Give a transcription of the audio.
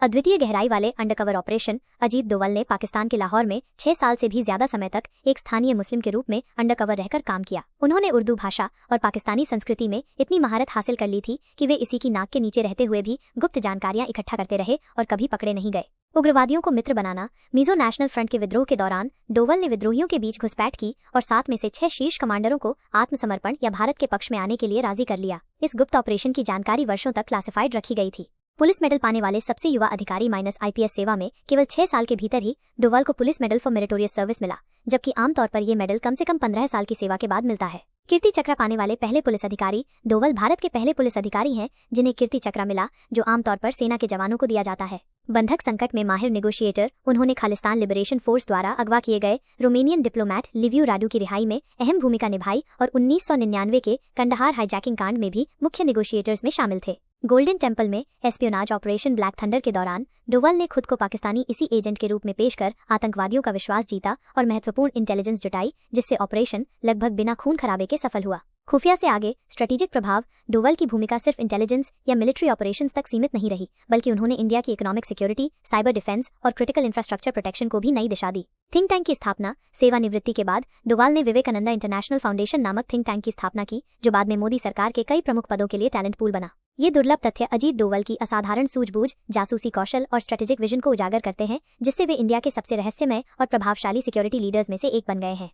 अद्वितीय गहराई वाले अंडरकवर ऑपरेशन अजीत डोवल ने पाकिस्तान के लाहौर में 6 साल से भी ज्यादा समय तक एक स्थानीय मुस्लिम के रूप में अंडरकवर रहकर काम किया। उन्होंने उर्दू भाषा और पाकिस्तानी संस्कृति में इतनी महारत हासिल कर ली थी कि वे इसी की नाक के नीचे रहते हुए भी गुप्त जानकारियां इकट्ठा करते रहे और कभी पकड़े नहीं गए। उग्रवादियों को मित्र बनाना। मिजो नेशनल फ्रंट के विद्रोह के दौरान डोवल ने विद्रोहियों के बीच घुसपैठ की और 7 में से 6 शीर्ष कमांडरों को आत्मसमर्पण या भारत के पक्ष में आने के लिए राजी कर लिया। इस गुप्त ऑपरेशन की जानकारी वर्षों तक क्लासिफाइड रखी गई थी। पुलिस मेडल पाने वाले सबसे युवा अधिकारी -IPS सेवा में केवल 6 साल के भीतर ही डोवल को police medal for meritorious service मिला, जबकि आमतौर पर यह मेडल कम से कम 15 साल की सेवा के बाद मिलता है। कीर्ति चक्र पाने वाले पहले पुलिस अधिकारी। डोवल भारत के पहले पुलिस अधिकारी हैं जिन्हें कीर्ति चक्र मिला, जो आमतौर पर सेना के जवानों को दिया जाता है। बंधक संकट में माहिर नेगोशिएटर। उन्होंने खालिस्तान लिबरेशन फोर्स द्वारा अगवा किए गए रोमेनियन डिप्लोमैट लिवियू राडू की रिहाई में अहम भूमिका निभाई और 1999 के कंडहार हाईजैकिंग कांड में भी मुख्य नेगोशिएटर्स में शामिल थे। गोल्डन टेम्पल में एस्पियोनाज ऑपरेशन ब्लैक थंडर के दौरान डोवल ने खुद को पाकिस्तानी इसी एजेंट के रूप में पेश कर आतंकवादियों का विश्वास जीता और महत्वपूर्ण इंटेलिजेंस जुटाई, जिससे ऑपरेशन लगभग बिना खून खराबे के सफल हुआ। खुफिया से आगे स्ट्रेटेजिक प्रभाव। डोवल की भूमिका सिर्फ इंटेलिजेंस या मिलिट्री ऑपरेशंस तक सीमित नहीं रही, बल्कि उन्होंने इंडिया की इकोनॉमिक सिक्योरिटी, साइबर डिफेंस और क्रिटिकल इंफ्रास्ट्रक्चर प्रोटेक्शन को भी नई दिशा दी। थिंक टैंक की स्थापना। सेवानिवृत्ति के बाद डोवल ने विवेकानंदा इंटरनेशनल फाउंडेशन नामक थिंक टैंक की स्थापना की, जो बाद में मोदी सरकार के कई प्रमुख पदों के लिए टैलेंट पूल बना। ये दुर्लभ तथ्य अजीत डोवल की असाधारण सूझबूझ, जासूसी कौशल और स्ट्रेटेजिक विजन को उजागर करते हैं, जिससे वे इंडिया के सबसे रहस्यमय और प्रभावशाली सिक्योरिटी लीडर्स में से एक बन गए हैं।